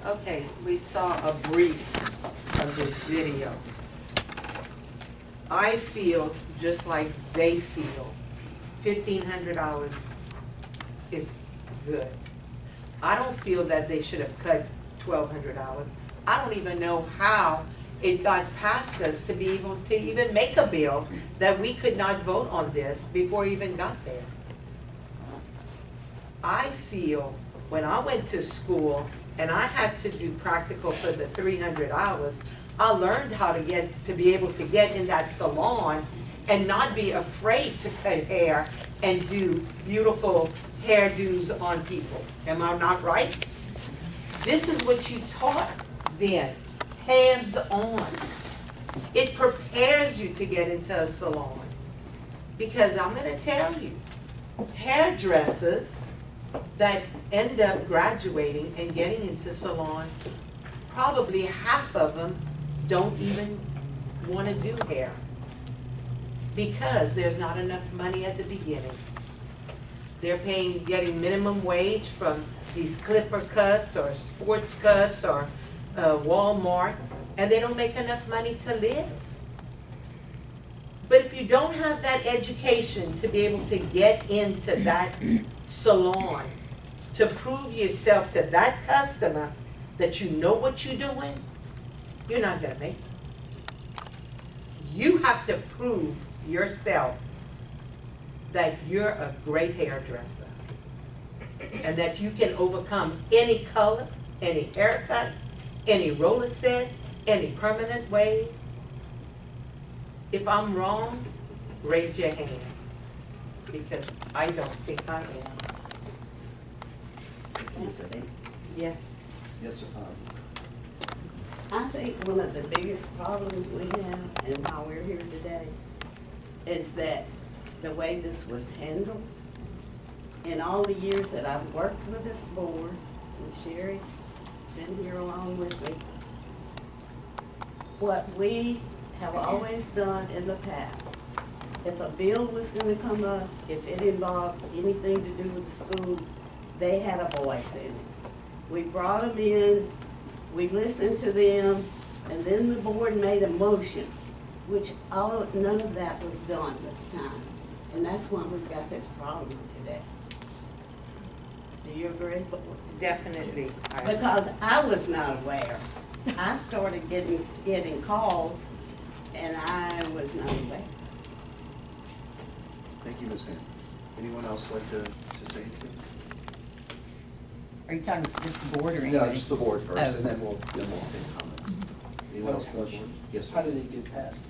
Okay, we saw a brief of this video. I feel just like they feel. $1,500 is good. I don't feel that they should have cut $1,200. I don't even know how it got past us to be able to even make a bill that we could not vote on this before it even got there. I feel when I went to school and I had to do practical for the 300 hours, I learned how to be able to get in that salon and not be afraid to cut hair and do beautiful hairdos on people. Am I not right? This is what you taught then, hands-on. It prepares you to get into a salon. Because I'm going to tell you, hairdressers that end up graduating and getting into salons, probably half of them don't even want to do hair because there's not enough money at the beginning. They're getting minimum wage from these clipper cuts or sports cuts or Walmart, and they don't make enough money to live. But if you don't have that education to be able to get into that salon, to prove yourself to that customer that you know what you're doing, you're not going to make it. You have to prove yourself that you're a great hairdresser and that you can overcome any color, any haircut, any roller set, any permanent wave. If I'm wrong, raise your hand, because I don't think I am. Yes. Yes, sir. I think one of the biggest problems we have, and why we're here today, is that the way this was handled. In all the years that I've worked with this board, and Sherry's been here along with me, what we have always done in the past, if a bill was going to come up, if it involved anything to do with the schools, they had a voice in it. We brought them in, we listened to them, and then the board made a motion, which none of that was done this time. And that's why we've got this problem today. Do you agree? Definitely. Because I was not aware. I started getting calls, and I was not aware. Thank you, Ms. Hand. Anyone else like to say anything? Are you talking just the board or anybody? No, just the board first, Oh. and then we'll take comments. Anyone else from the board? Yes, sir. How did it get passed?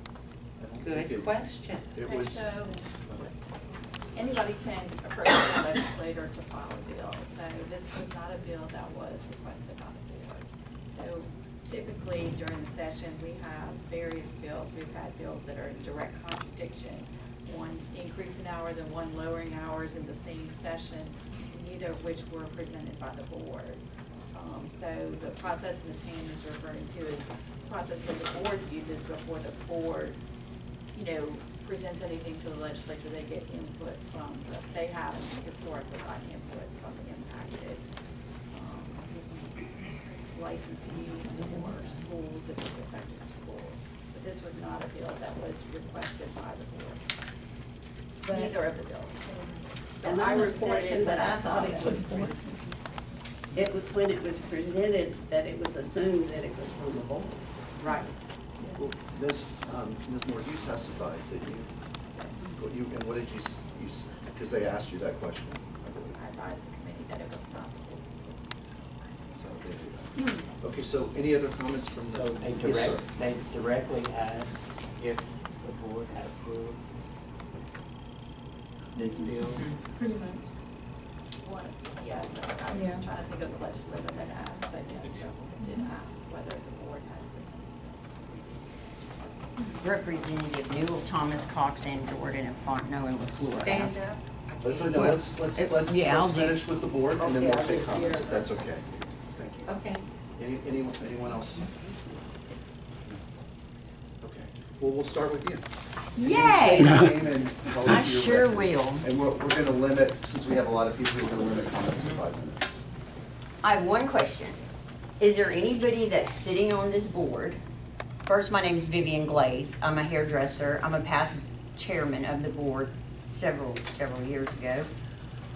I don't Good think question. It Okay, was. so anybody can approach the legislator to file a bill. So this was not a bill that was requested by the board. So typically during the session, we have various bills. We've had bills that are in direct contradiction, one increasing hours and one lowering hours in the same session, neither of which were presented by the board. So the process Ms. Hand is referring to is the process that the board uses before the board, presents anything to the legislature. They get input from, they have historically gotten input from the impacted licensees or schools, if it affected schools. But this was not a bill that was requested by the board. But- Neither of the bills. So And I I'm reported mistaken, but I saw thought it this. was, it was when it was presented that it was assumed that it was from the board. Right. Well, Ms. Moore, you testified, didn't you? And what did you, because they asked you that question, I believe. I advised the committee that it was not the board's bill. So they did that. Okay, so any other comments from the? So Yes, sir. they directly asked if the board had approved this bill? Pretty much. Yes, I'm Yeah. trying to think of the legislator that asked, but yes, several did ask whether the board had presented Representative Newell, Thomas, Cox, and Jordan, and Fontenot, and LaFleur. Stand up. Let's Yeah, I'll let's do- finish with the board, and then Okay, we'll I'll take do comments, here. if that's okay. Thank you. Okay. Anyone else? Okay, well, we'll start with you. Yay! Say your name and tell us I who you're sure with. will. And we're gonna limit, since we have a lot of people, we're gonna limit comments to 5 minutes. I have one question. Is there anybody that's sitting on this board? First, my name is Vivian Glaze. I'm a hairdresser. I'm a past chairman of the board several years ago.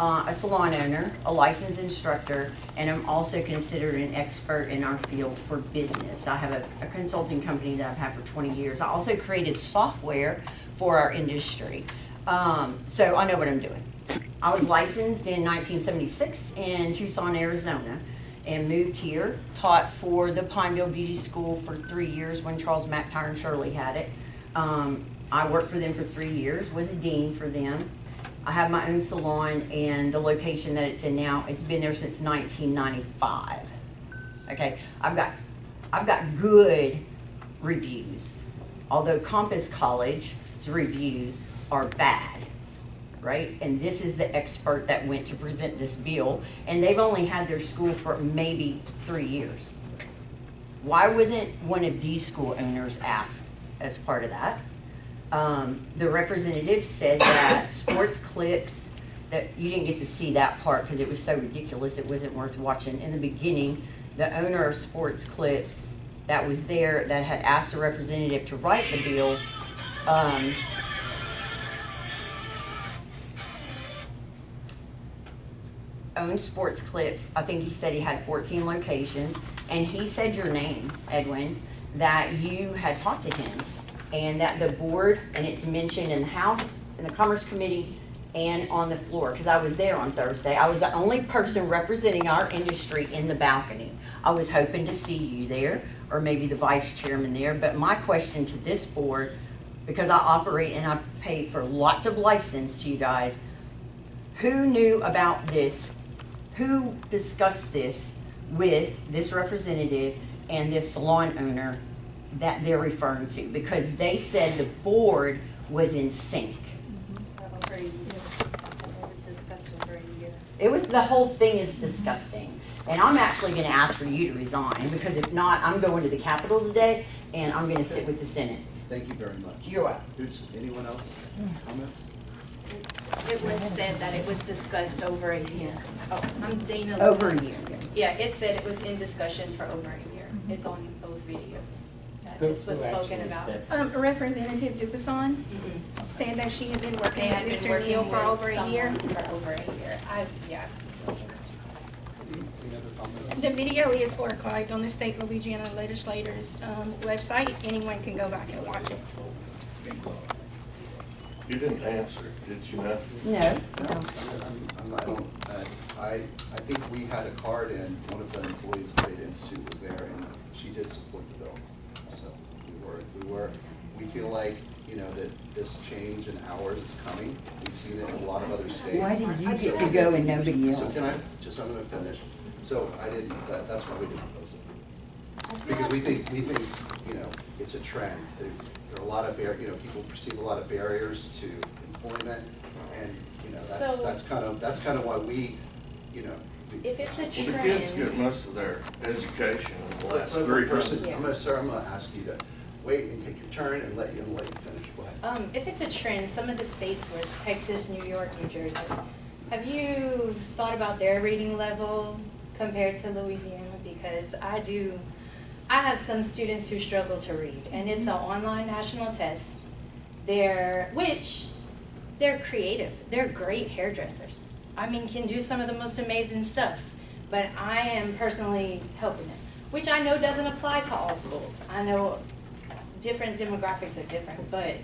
A salon owner, a licensed instructor, and I'm also considered an expert in our field for business. I have a consulting company that I've had for 20 years. I also created software for our industry. So I know what I'm doing. I was licensed in 1976 in Tucson, Arizona, and moved here, taught for the Pineville Beauty School for 3 years when Charles McTire and Shirley had it. I worked for them for 3 years, was a dean for them. I have my own salon, and the location that it's in now, it's been there since 1995. Okay, I've got good reviews, although Compass College's reviews are bad, right? And this is the expert that went to present this bill, and they've only had their school for maybe 3 years. Why wasn't one of these school owners asked as part of that? The representative said that sports clips, that you didn't get to see that part because it was so ridiculous it wasn't worth watching. In the beginning, the owner of Sports Clips that was there that had asked the representative to write the bill, owned Sports Clips. I think he said he had 14 locations, and he said your name, Edwin, that you had talked to him, and that the board, and it's mentioned in the House, in the Commerce Committee, and on the floor, because I was there on Thursday. I was the only person representing our industry in the balcony. I was hoping to see you there, or maybe the vice chairman there, but my question to this board, because I operate and I pay for lots of license to you guys, who knew about this? Who discussed this with this representative and this salon owner that they're referring to? Because they said the board was in sync. Over a year. It was discussed over a year. It was, the whole thing is disgusting. And I'm actually gonna ask for you to resign, because if not, I'm going to the Capitol today and I'm gonna sit with the Senate. Thank you very much. You're welcome. Anyone else? Comments? It was said that it was discussed over a year. Oh, I'm Dana. Over a year. Yeah, it said it was in discussion for over a year. It's on both videos that Who- this was who spoken actually about. said- Representative Dupason Mhm. said that she had been They working had with been Mr. working Neal for with over a year. someone for over a year. Yeah. Any other comments? The video is archived on the state Louisiana legislators' website. Anyone can go back and watch it. You didn't answer, did you not? No. No, I think we had a card and one of the employees of Beta Institute was there and she did support the bill. So we feel like, you know, that this change in hours is coming. We've seen it in a lot of other states. Why did you get to go and nobody else? So can I, I'm gonna finish. So I didn't, that's why we didn't oppose it. Because we think, you know, it's a trend. There are a lot of people perceive a lot of barriers to employment, and, you know, So- that's kind of why we, you know. If it's a Well, the kids get trend, most of their education in the last Let's- 300. Yeah. Sir, I'm gonna ask you to wait and take your turn and let you finish. Go ahead. if it's a trend, some of the states were Texas, New York, New Jersey. Have you thought about their reading level compared to Louisiana? Because I have some students who struggle to read, and it's an online national test. They're creative. They're great hairdressers. I mean, can do some of the most amazing stuff. But I am personally helping them, which I know doesn't apply to all schools. I know different demographics are different, but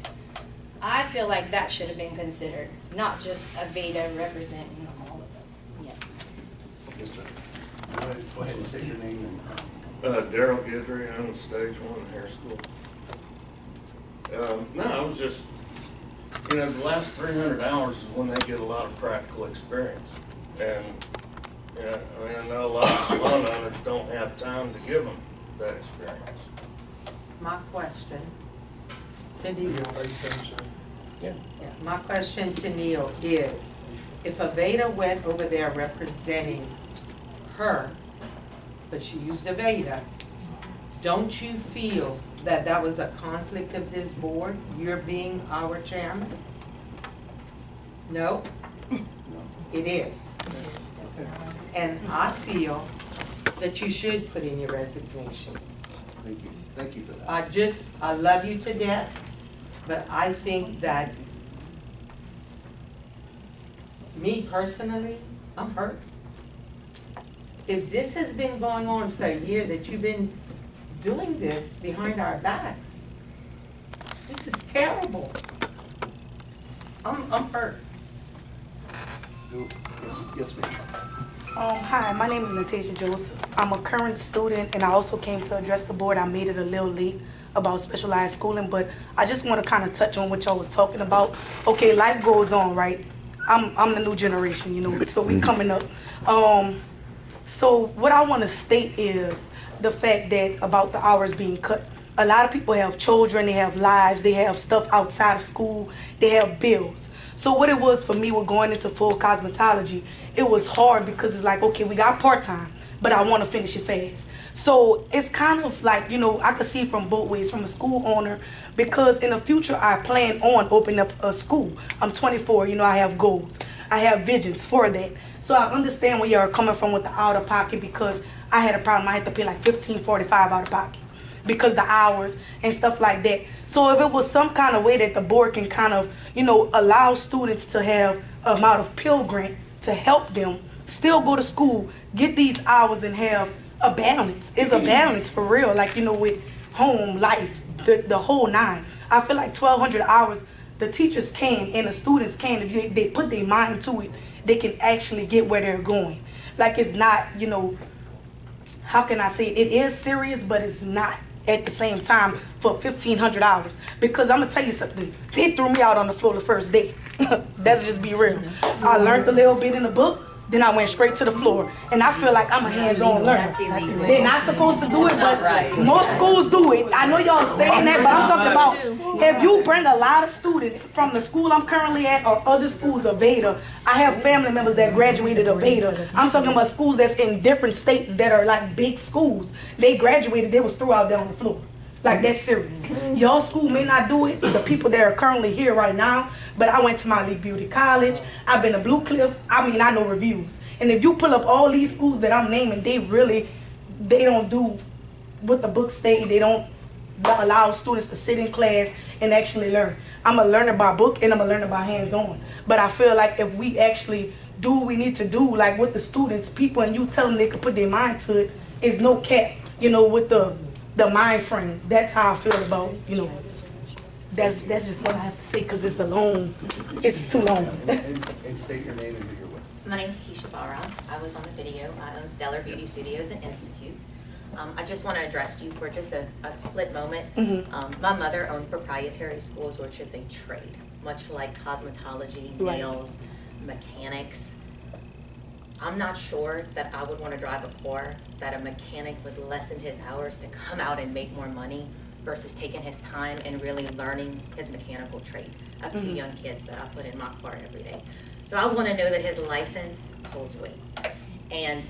I feel like that should have been considered, not just a Veda representing all of us. Yeah. Go ahead and say your name and. Daryl Guidry, I'm in Stage 1 hair school. No, I was just, you know, the last 300 hours is when they get a lot of practical experience. And, yeah, I mean, I know a lot of salon owners don't have time to give them that experience. My question to Neil. Are you finished? Yeah, my question to Neil is, if Aveda went over there representing her, but she used Aveda, don't you feel that that was a conflict of this board, you're being our chairman? No? It is. And I feel that you should put in your resignation. Thank you for that. I love you to death, but I think that, me personally, I'm hurt. If this has been going on for a year, that you've been doing this behind our backs, this is terrible. I'm hurt. Yes, ma'am. Hi, my name is Natasha Joseph. I'm a current student, and I also came to address the board. I made it a little late about specialized schooling, but I just want to kind of touch on what y'all was talking about. Okay, life goes on, right? I'm the new generation, you know, so we coming up. So what I want to state is the fact that about the hours being cut. A lot of people have children, they have lives, they have stuff outside of school, they have bills. So what it was for me with going into full cosmetology, it was hard because it's like, okay, we got part-time, but I want to finish it fast. So it's kind of like, you know, I could see from both ways, from a school owner, because in the future I plan on opening up a school. I'm 24, you know, I have goals. I have visions for that. So I understand where you're coming from with the out of pocket, because I had a problem. I had to pay like $15.45 out of pocket because the hours and stuff like that. So if it was some kind of way that the board can kind of, you know, allow students to have an amount of Pell Grant to help them still go to school, get these hours and have a balance. It's a balance for real, like, you know, with home life, the whole nine. I feel like 1,200 hours, the teachers can and the students can, if they put their mind to it, they can actually get where they're going. Like, it's not, you know, how can I say it? It is serious, but it's not at the same time for 1,500 hours. Because I'm gonna tell you something, they threw me out on the floor the first day. Let's just be real. I learned a little bit in the book, then I went straight to the floor. And I feel like I'm a hands-on learner. They're not supposed to do it, but most schools do it. I know y'all saying that, but I'm talking about if you bring a lot of students from the school I'm currently at or other schools of Veda. I have family members that graduated of Veda. I'm talking about schools that's in different states that are like big schools. They graduated, they was threw out there on the floor. Like, that's serious. Your school may not do it, the people that are currently here right now, but I went to my Lee Beauty College, I've been to Blue Cliff, I mean, I know reviews. And if you pull up all these schools that I'm naming, they don't do what the books say. They don't allow students to sit in class and actually learn. I'm a learner by book and I'm a learner by hands-on. But I feel like if we actually do what we need to do, like with the students, people, and you tell them they can put their mind to it, it's no cap, you know, with the mind frame. That's how I feel about, you know, that's just what I have to say, because it's it's too long. And state your name and who you're with. My name is Keisha Barra. I was on the video. I own Stellar Beauty Studios and Institute. I just want to address you for just a split moment. My mother owns proprietary schools, which is a trade, much like cosmetology, nails, mechanics. I'm not sure that I would want to drive a car that a mechanic was lessened his hours to come out and make more money versus taking his time and really learning his mechanical trade. I have two young kids that I put in my car every day. So I want to know that his license holds weight. And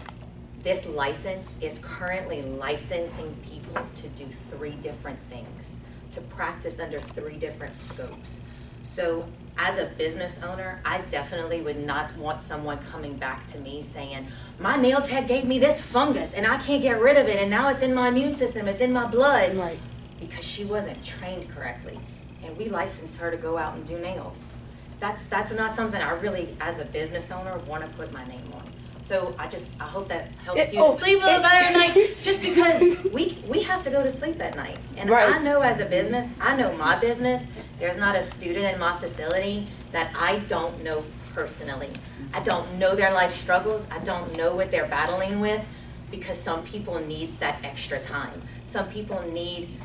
this license is currently licensing people to do 3 different things, to practice under 3 different scopes. So as a business owner, I definitely would not want someone coming back to me saying, my nail tech gave me this fungus and I can't get rid of it and now it's in my immune system, it's in my blood. Right. Because she wasn't trained correctly. And we licensed her to go out and do nails. That's not something I really, as a business owner, want to put my name on. So I hope that helps you sleep a little better at night, just because we have to go to sleep at night. And I know as a business, I know my business, there's not a student in my facility that I don't know personally. I don't know their life struggles. I don't know what they're battling with, because some people need that extra time. Some people need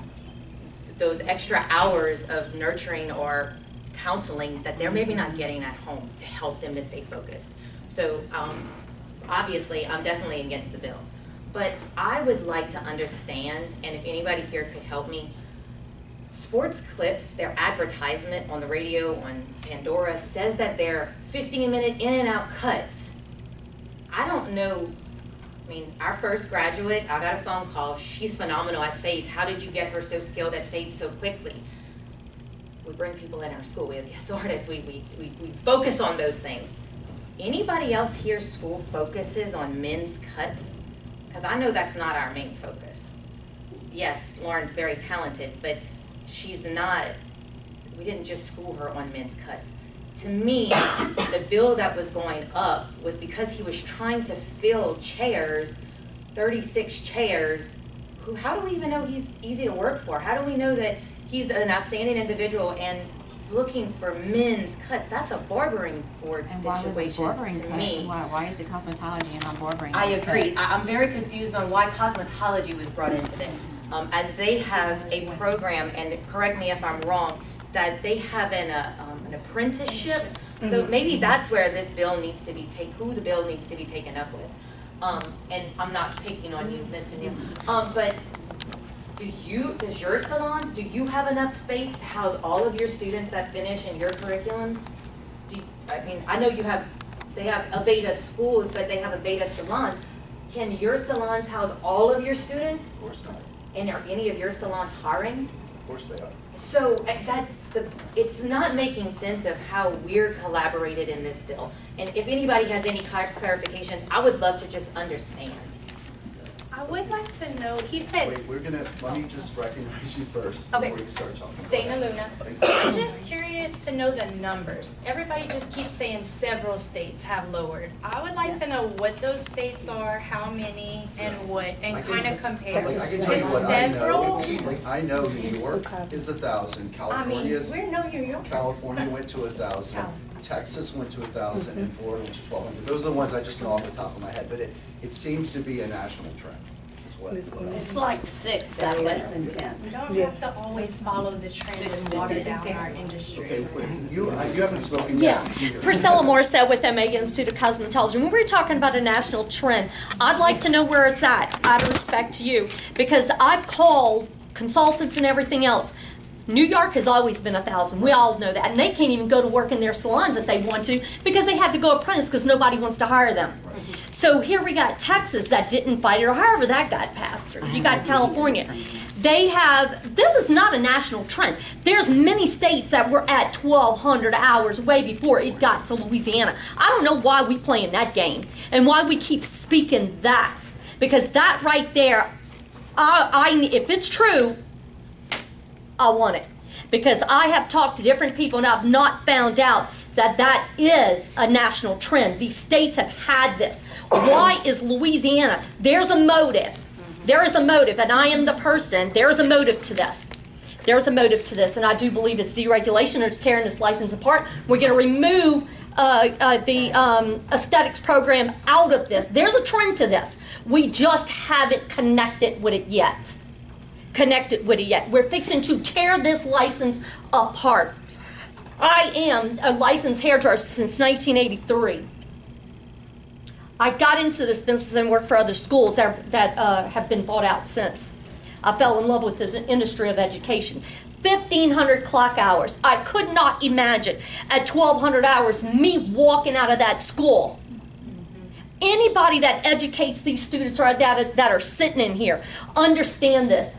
those extra hours of nurturing or counseling that they're maybe not getting at home to help them to stay focused. So obviously, I'm definitely against the bill. But I would like to understand, and if anybody here could help me, Sports Clips, their advertisement on the radio on Pandora says that they're 15-minute in and out cuts. I don't know, I mean, our first graduate, I got a phone call, she's phenomenal at fades. How did you get her so skilled at fades so quickly? We bring people in our school, we have guest artists, we focus on those things. Anybody else here school focuses on men's cuts because I know that's not our main focus. Yes, Lauren's very talented, but she's not, we didn't just school her on men's cuts. To me, the bill that was going up was because he was trying to fill chairs, 36 chairs, how do we even know he's easy to work for? How do we know that he's an outstanding individual and he's looking for men's cuts? That's a barbering board And why was it situation barbering to cut? me. Why is it cosmetology and not barbering? I as agree. cut? I'm very confused on why cosmetology was brought into this. As they have a program, and correct me if I'm wrong, that they have an apprenticeship. So maybe that's where this bill needs to be who the bill needs to be taken up with. And I'm not picking on you, Mr. Neal. But does your salons, do you have enough space to house all of your students that finish in your curriculums? I know they have Aveda schools, but they have Aveda salons. Can your salons house all of your students? Of course not. And are any of your salons hiring? Of course they are. So it's not making sense of how we're collaborated in this bill. And if anybody has any clarifications, I would love to just understand. I would like to know, he says, Wait, let me just recognize you first Okay. before you start talking. Dana Luna. Thank you. I'm just curious to know the numbers. Everybody just keeps saying several states have lowered. I would like to know what those states are, how many, and what, and I can- kind of compare. I can tell you Is what I know. several? Like, I know New York is 1,000, I mean, California's, we're no New York. California went to 1,000, Texas went to 1,000, and Florida went to 1,200. Those are the ones I just know off the top of my head, but it seems to be a national trend. Is what It's like 6 at less than 10. We don't have to always follow the trend and water down our industry. Okay, wait, you haven't spoken yet. Priscilla Morissette with MA Institute of Cosmetology. When we're talking about a national trend, I'd like to know where it's at, out of respect to you, because I've called consultants and everything else. New York has always been 1,000. We all know that. And they can't even go to work in their salons if they want to because they have to go apprentice because nobody wants to hire them. So here we got Texas that didn't fight it, or however that got passed through. You got California. They have, this is not a national trend. There's many states that were at 1,200 hours way before it got to Louisiana. I don't know why we play in that game and why we keep speaking that. Because that right there, if it's true, I want it. Because I have talked to different people and I've not found out that that is a national trend. These states have had this. Why is Louisiana? There's a motive. There is a motive, and I am the person. There is a motive to this. There's a motive to this, and I do believe it's deregulation or it's tearing this license apart. We're going to remove the aesthetics program out of this. There's a trend to this. We just haven't connected with it yet. We're fixing to tear this license apart. I am a licensed hairdresser since 1983. I got into this business and worked for other schools that have been bought out since. I fell in love with this industry of education. 1,500 clock hours. I could not imagine at 1,200 hours me walking out of that school. Anybody that educates these students or that are sitting in here understand this.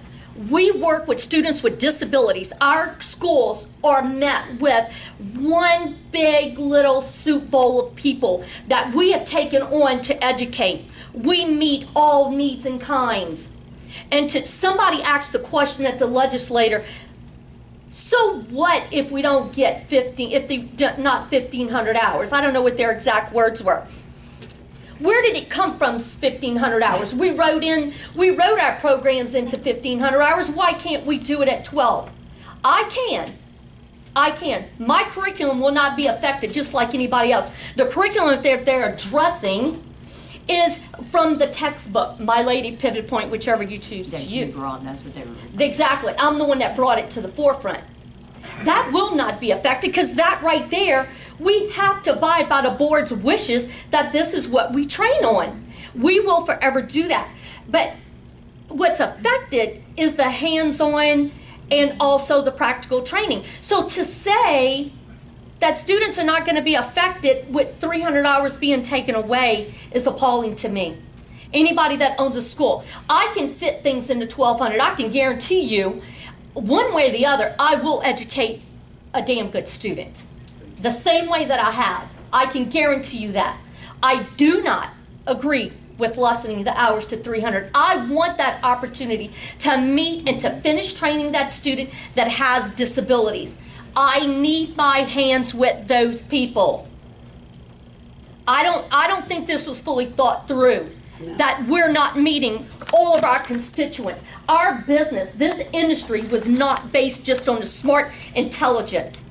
We work with students with disabilities. Our schools are met with one big little soup bowl of people that we have taken on to educate. We meet all needs and kinds. And somebody asked the question at the legislature, so what if we don't get not 1,500 hours? I don't know what their exact words were. Where did it come from, 1,500 hours? We wrote our programs into 1,500 hours. Why can't we do it at 12? I can. My curriculum will not be affected just like anybody else. The curriculum that they're addressing is from the textbook, My Lady Pivot Point, whichever you choose to use. That's what they were. Exactly. I'm the one that brought it to the forefront. That will not be affected because that right there, we have to abide by the board's wishes that this is what we train on. We will forever do that. But what's affected is the hands-on and also the practical training. So to say that students are not going to be affected with 300 hours being taken away is appalling to me. Anybody that owns a school, I can fit things into 1,200. I can guarantee you, one way or the other, I will educate a damn good student. The same way that I have. I can guarantee you that. I do not agree with lessening the hours to 300. I want that opportunity to meet and to finish training that student that has disabilities. I need my hands with those people. I don't think this was fully thought through, that we're not meeting all of our constituents. Our business, this industry was not based just on the smart, intelligent.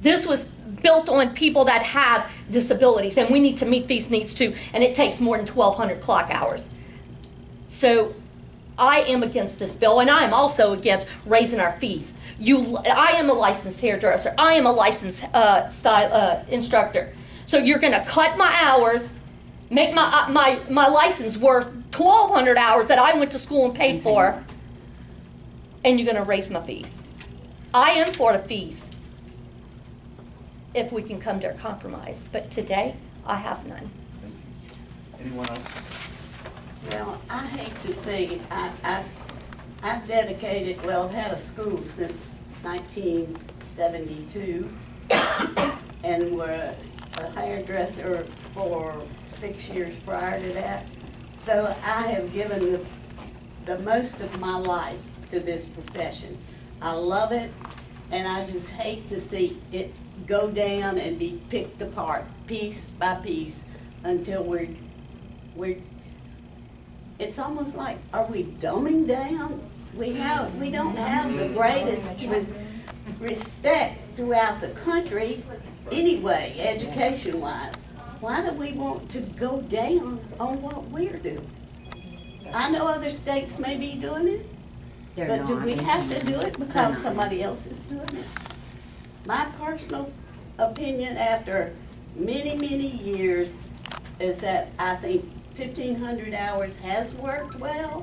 This was built on people that have disabilities, and we need to meet these needs too, and it takes more than 1,200 clock hours. So I am against this bill, and I am also against raising our fees. I am a licensed hairdresser. I am a licensed instructor. So you're going to cut my hours, make my license worth 1,200 hours that I went to school and paid for, and you're going to raise my fees. I am for the fees if we can come to a compromise. But today, I have none. Thank you. Anyone else? Well, I hate to say, I've dedicated, well, I've had a school since 1972 and was a hairdresser for 6 years prior to that. So I have given the most of my life to this profession. I love it, and I just hate to see it go down and be picked apart piece by piece until it's almost like, are we dumbing down? We don't have the greatest respect throughout the country anyway, education-wise. Why do we want to go down on what we're doing? I know other states may be doing it, but do we have to do it because somebody else is doing it? My personal opinion after many, many years is that I think 1,500 hours has worked well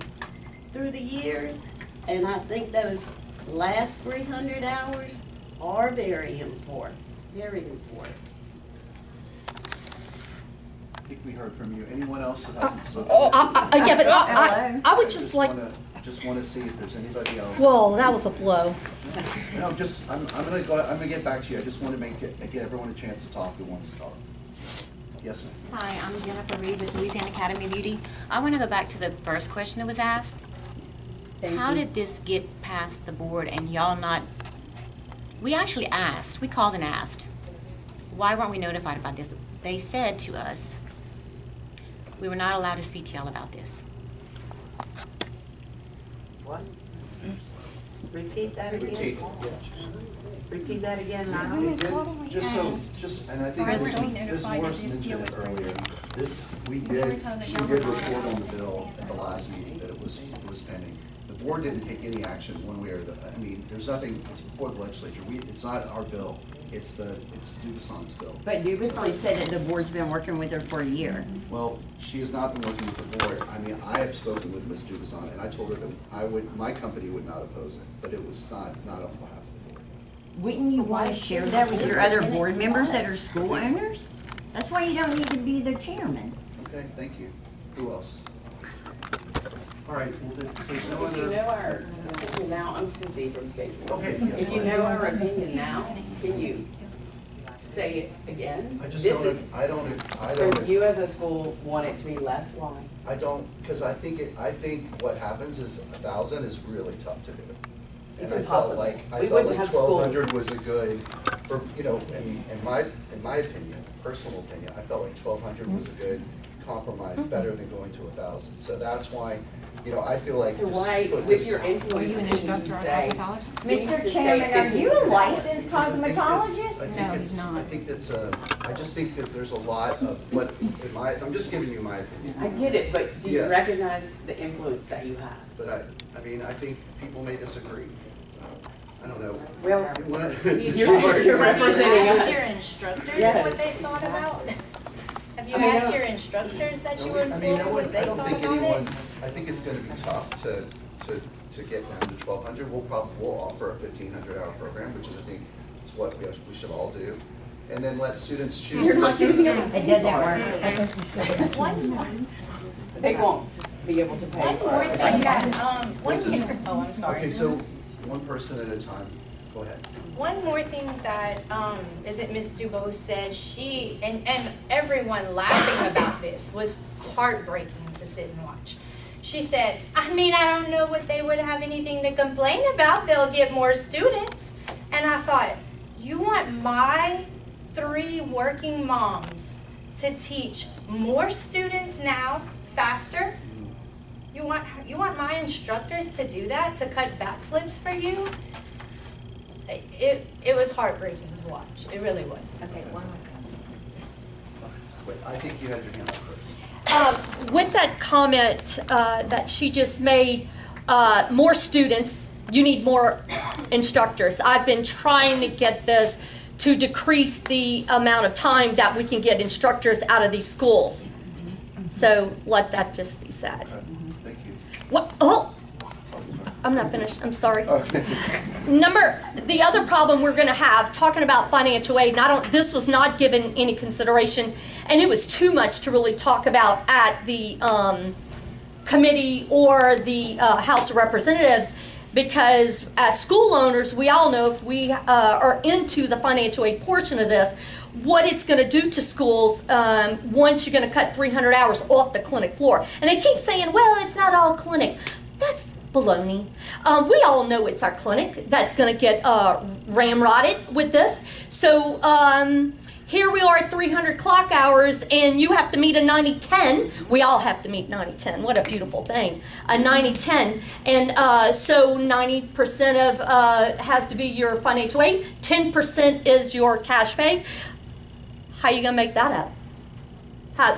through the years, and I think those last 300 hours are very important, very important. I think we heard from you. Anyone else who hasn't spoken? Yeah, but I would just like. Just want to see if there's anybody else. Whoa, that was a blow. No, I'm gonna get back to you. I just want to give everyone a chance to talk who wants to talk. Yes, ma'am. Hi, I'm Jennifer Reed with Louisiana Academy of Beauty. I want to go back to the first question that was asked. How did this get past the board and y'all not, we actually asked, we called and asked, why weren't we notified about this? They said to us, we were not allowed to speak to y'all about this. What? Repeat that again? Repeat that again now? And I think Ms. Morris mentioned it earlier, we did report on the bill at the last meeting that it was pending. The board didn't take any action one way or the other. I mean, there's nothing, it's before the legislature. It's not our bill, it's Dubuison's bill. But Dubuison said that the board's been working with her for a year. Well, she has not been working with the board. I mean, I have spoken with Ms. Dubuison, and I told her that my company would not oppose it, but it was not on behalf of the board. Wouldn't you want to share that with your other board members that are school owners? That's why you don't need to be the chairman. Okay, thank you. Who else? All right, well, there's no If you other. know our opinion now, I'm Susie from State Board. Okay, yes, If you fine. know our opinion now, can you say it again? I just This don't, is- I don't. So you as a school want it to be less, why? I don't, because I think what happens is 1,000 is really tough to do. And It's I impossible. felt We like wouldn't have 1,200 schools. was a good, for, in my opinion, personal opinion, I felt like 1,200 was a good compromise, better than going to 1,000. So that's why, I feel like. So just why, put with this- your influence, an can instructor you or say? cosmetologist? needs Mr. to Chairman, stay are you a 1,500 hours? licensed Because I cosmetologist? think No, he's not. I think I just think that there's a lot of what, I'm just giving you my opinion. I get it, but do you Yeah. recognize the influence that you have? But I mean, I think people may disagree. I don't know. Well, You wanna- you're representing us. Your instructors Yes. what they thought about? Have you I mean, asked your instructors that you were I mean, employed what they I don't thought think about it? I think it's gonna be tough to get down to 1,200. We'll offer a 1,500-hour program, which is, I think, is what we should all do. And then let students choose. It doesn't work. They won't be able to pay One for more it. thing that, I'm sorry. Okay, so one person at a time. Go ahead. One more thing that, is it Ms. Dubose said, she, and everyone laughing about this, was heartbreaking to sit and watch. She said, I mean, I don't know what they would have anything to complain about. They'll get more students. And I thought, you want my 3 working moms to teach more students now, faster? You want my instructors to do that, to cut backflips for you? It was heartbreaking to watch. It really was. Okay, one more. Wait, I think you had your hand up first. With that comment that she just made, more students, you need more instructors. I've been trying to get this to decrease the amount of time that we can get instructors out of these schools. So let that just be said. Okay, thank you. What? Oh, I'm not finished. I'm sorry. Okay. The other problem we're going to have, talking about financial aid, and this was not given any consideration, and it was too much to really talk about at the committee or the House of Representatives, because as school owners, we all know if we are into the financial aid portion of this, what it's going to do to schools once you're going to cut 300 hours off the clinic floor. And they keep saying, well, it's not all clinic. That's baloney. We all know it's our clinic that's going to get ramrodded with this. So here we are at 300 clock hours, and you have to meet a 90-10. We all have to meet 90-10. What a beautiful thing. A 90-10. And so 90% of has to be your financial aid. 10% is your cash pay. How are you going to make that up?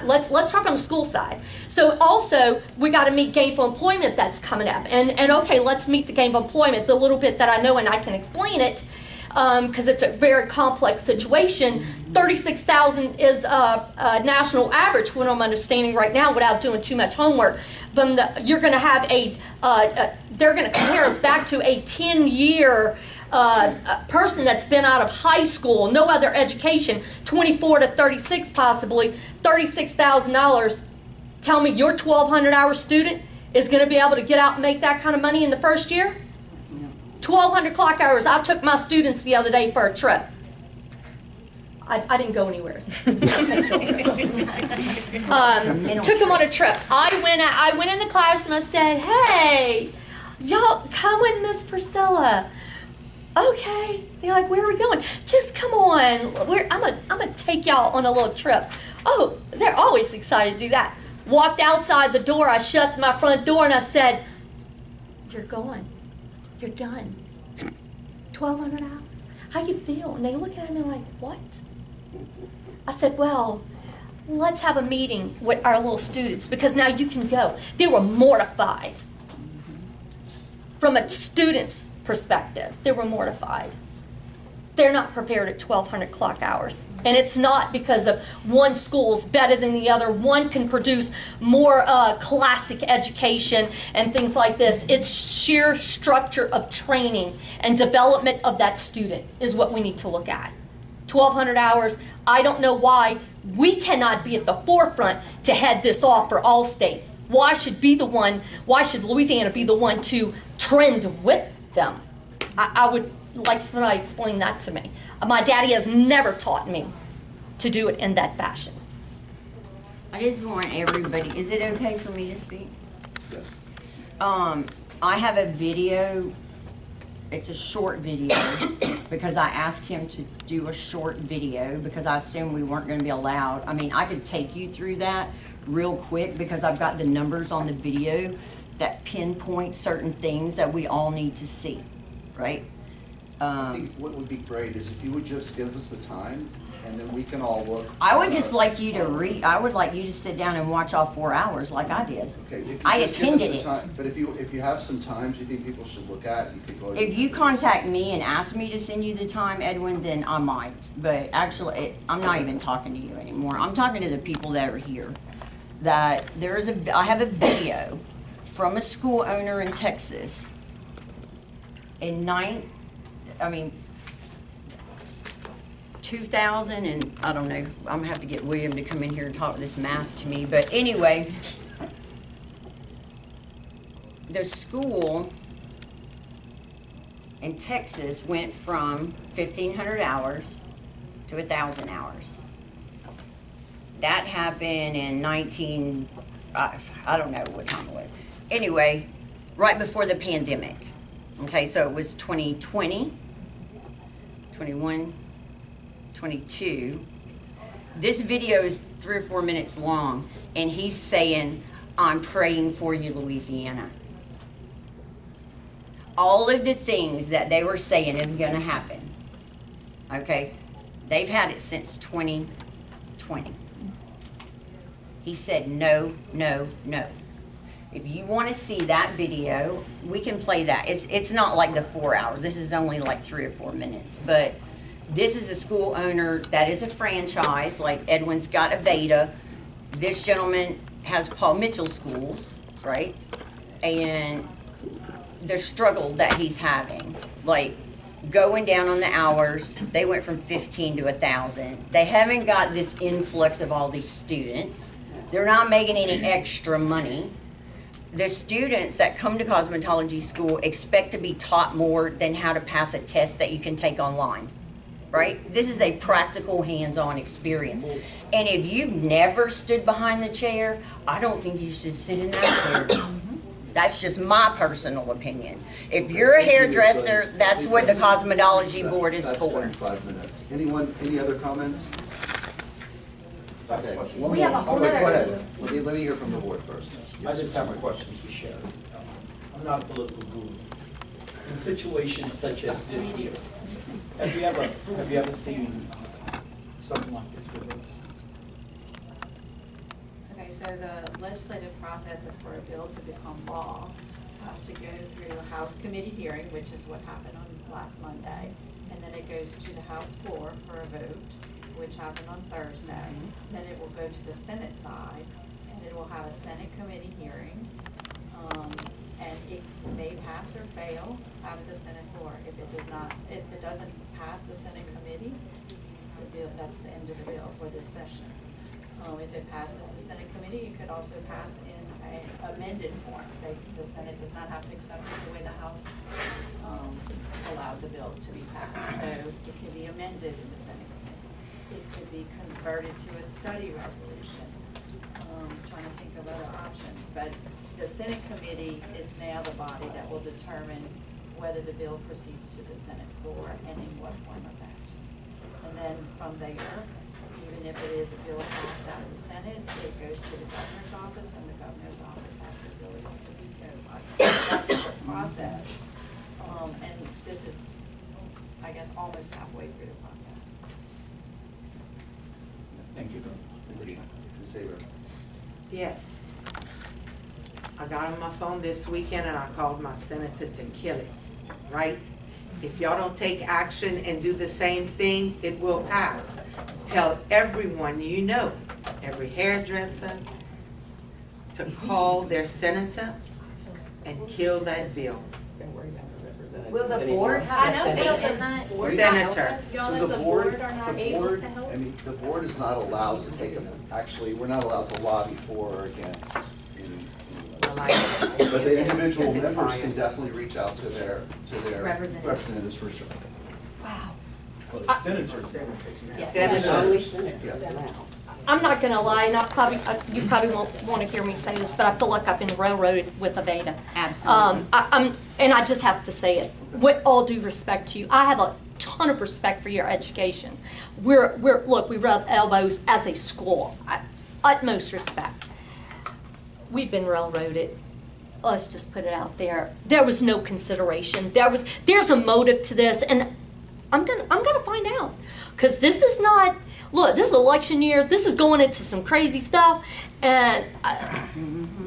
Let's talk on the school side. So also, we got to meet gainful employment that's coming up. And okay, let's meet the gainful employment, the little bit that I know and I can explain it, because it's a very complex situation. 36,000 is a national average, what I'm understanding right now without doing too much homework. But you're going to have they're going to compare us back to a 10-year a person that's been out of high school, no other education, 24 to 36 possibly, $36,000. Tell me your 1,200-hour student is going to be able to get out and make that kind of money in the first year? 1,200 clock hours. I took my students the other day for a trip. I didn't go anywhere. Took them on a trip. I went in the classroom. I said, hey, y'all come with Miss Priscilla. Okay. They're like, where are we going? Just come on. I'm gonna take y'all on a little trip. Oh, they're always excited to do that. Walked outside the door. I shut my front door and I said, you're going. You're done. 1,200 hours. How you feel? And they look at me like, what? I said, well, let's have a meeting with our little students because now you can go. They were mortified. From a student's perspective, they were mortified. They're not prepared at 1,200 clock hours. And it's not because of one school's better than the other. One can produce more classic education and things like this. It's sheer structure of training and development of that student is what we need to look at. 1,200 hours. I don't know why we cannot be at the forefront to head this off for all states. Why should Louisiana be the one to trend with them? I would like somebody to explain that to me. My daddy has never taught me to do it in that fashion. I just want everybody, is it okay for me to speak? Yes. I have a video, it's a short video, because I asked him to do a short video because I assumed we weren't going to be allowed. I mean, I could take you through that real quick because I've got the numbers on the video that pinpoint certain things that we all need to see, right? I think what would be great is if you would just give us the time, and then we can all look. I would just like you to I would like you to sit down and watch all 4 hours like I did. Okay, if you I just give us attended the it. time- But if you have some times you think people should look at, you could go. If you contact me and ask me to send you the time, Edwin, then I might. But actually, I'm not even talking to you anymore. I'm talking to the people that are here. That I have a video from a school owner in Texas in 2000 and I don't know, I'm gonna have to get William to come in here and talk this math to me, but anyway, the school in Texas went from 1,500 hours to 1,000 hours. That happened in 19 I don't know what time it was. Anyway, right before the pandemic. Okay, so it was 2020, 21, 22. This video is 3 or 4 minutes long, and he's saying, I'm praying for you, Louisiana. All of the things that they were saying is going to happen. Okay? They've had it since 2020. He said, no, no, no. If you want to see that video, we can play that. It's not like the 4 hour. This is only like 3 or 4 minutes. But this is a school owner that is a franchise. Like Edwin's got a Veda. This gentleman has Paul Mitchell schools, right? And the struggle that he's having, like going down on the hours, they went from 15 to 1,000. They haven't got this influx of all these students. They're not making any extra money. The students that come to cosmetology school expect to be taught more than how to pass a test that you can take online, right? This is a practical, hands-on experience. And if you've never stood behind the chair, I don't think you should sit in that chair. That's just my personal opinion. If you're a hairdresser, that's what the cosmetology board is for. That's 5 minutes. Anyone, any other comments? Okay, one We more. have a whole Go other- ahead. Let me hear from the board first. I just have a question for Sharon. I'm not a political guru. In situations such as this here, have you ever seen something like this reversed? Okay, so the legislative process for a bill to become law has to go through a House committee hearing, which is what happened on last Monday, and then it goes to the House floor for a vote, which happened on Thursday. Then it will go to the Senate side, and it will have a Senate committee hearing. And it may pass or fail out of the Senate floor. If it doesn't pass the Senate committee, the bill, that's the end of the bill for this session. If it passes the Senate committee, it could also pass in an amended form. The Senate does not have to accept it the way the House allowed the bill to be passed. So it can be amended in the Senate committee. It could be converted to a study resolution. Trying to think of other options, but the Senate committee is now the body that will determine whether the bill proceeds to the Senate floor and in what form of action. And then from there, even if it is a bill passed out of the Senate, it goes to the governor's office, and the governor's office has the ability to veto. That's the process. And this is, I guess, almost halfway through the process. Thank you. Ms. Saber. Yes. I got on my phone this weekend and I called my senator to kill it, right? If y'all don't take action and do the same thing, it will pass. Tell everyone you know, every hairdresser, to call their senator and kill that bill. Will the board have a say in that? Senator. Y'all as a board are not able to help? I mean, the board is not allowed to take actually, we're not allowed to lobby for or against any legislation. But the individual members can definitely reach out to their representatives for sure. Wow. Well, the senators. Yeah. I'm not gonna lie, and you probably won't wanna hear me say this, but I feel like I've been railroaded with a Veda. Absolutely. And I just have to say it, with all due respect to you, I have a ton of respect for your education. Look, we rub elbows as a school, utmost respect. We've been railroaded. Let's just put it out there. There was no consideration. There's a motive to this, and I'm gonna find out, because this is not. Look, this is election year. This is going into some crazy stuff, and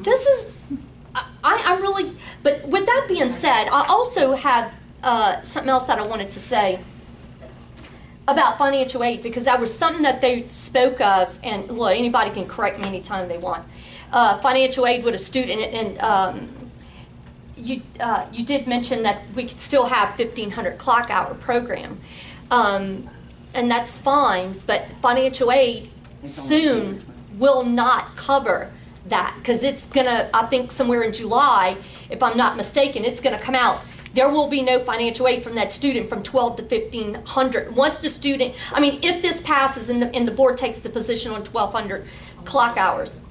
this is. I'm really. But with that being said, I also have something else that I wanted to say about financial aid, because that was something that they spoke of. And look, anybody can correct me anytime they want. Financial aid with a student, and you did mention that we could still have 1,500 clock hour program. And that's fine, but financial aid soon will not cover that, because it's gonna, I think somewhere in July, if I'm not mistaken, it's gonna come out. There will be no financial aid from that student from 12 to 1,500. Once the student, I mean, if this passes and the board takes the position on 1,200 clock hours,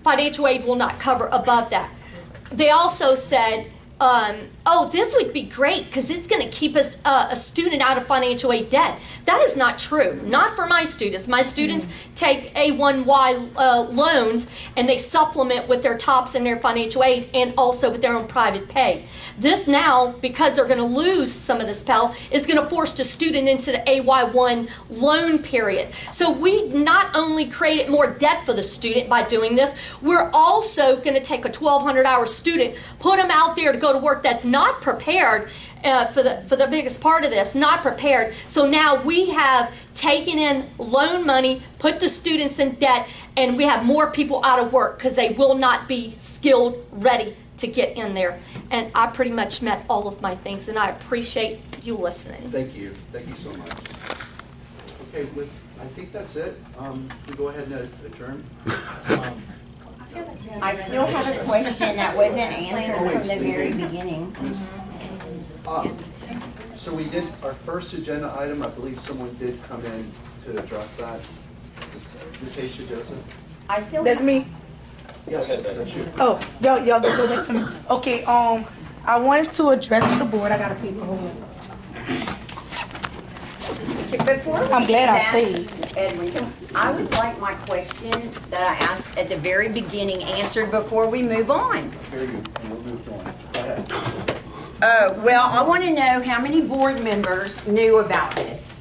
financial aid will not cover above that. They also said, oh, this would be great because it's going to keep us a student out of financial aid debt. That is not true. Not for my students. My students take A1Y loans and they supplement with their TOPS and their financial aid and also with their own private pay. This now, because they're going to lose some of this Pell, is going to force the student into the AY1 loan period. So we not only created more debt for the student by doing this, we're also going to take a 1,200-hour student, put them out there to go to work that's not prepared for the biggest part of this, not prepared. So now we have taken in loan money, put the students in debt, and we have more people out of work because they will not be skilled, ready to get in there. And I pretty much met all of my things, and I appreciate you listening. Thank you so much. Okay, I think that's it. We go ahead and adjourn. I still have a question that wasn't answered from the very beginning. So we did, our first agenda item, I believe someone did come in to address that. Natasha Joseph? I still. That's me. Yes, that's you. Oh, y'all go back to me. Okay, I wanted to address the board. I got a paper. Hold on. Before we I'm glad do I that, stayed. Edwin, I would like my question that I asked at the very beginning answered before we move on. Here you go, and we'll move on. Go ahead. Well, I want to know how many board members knew about this.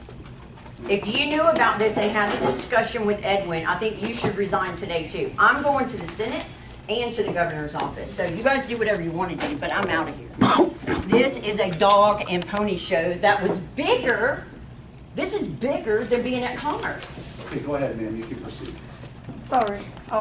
If you knew about this and had a discussion with Edwin, I think you should resign today too. I'm going to the Senate and to the governor's office. So you guys do whatever you want to do, but I'm out of here. This is a dog and pony show that was bigger. This is bigger than being at Commerce. Okay, go ahead, ma'am, you can proceed. Sorry.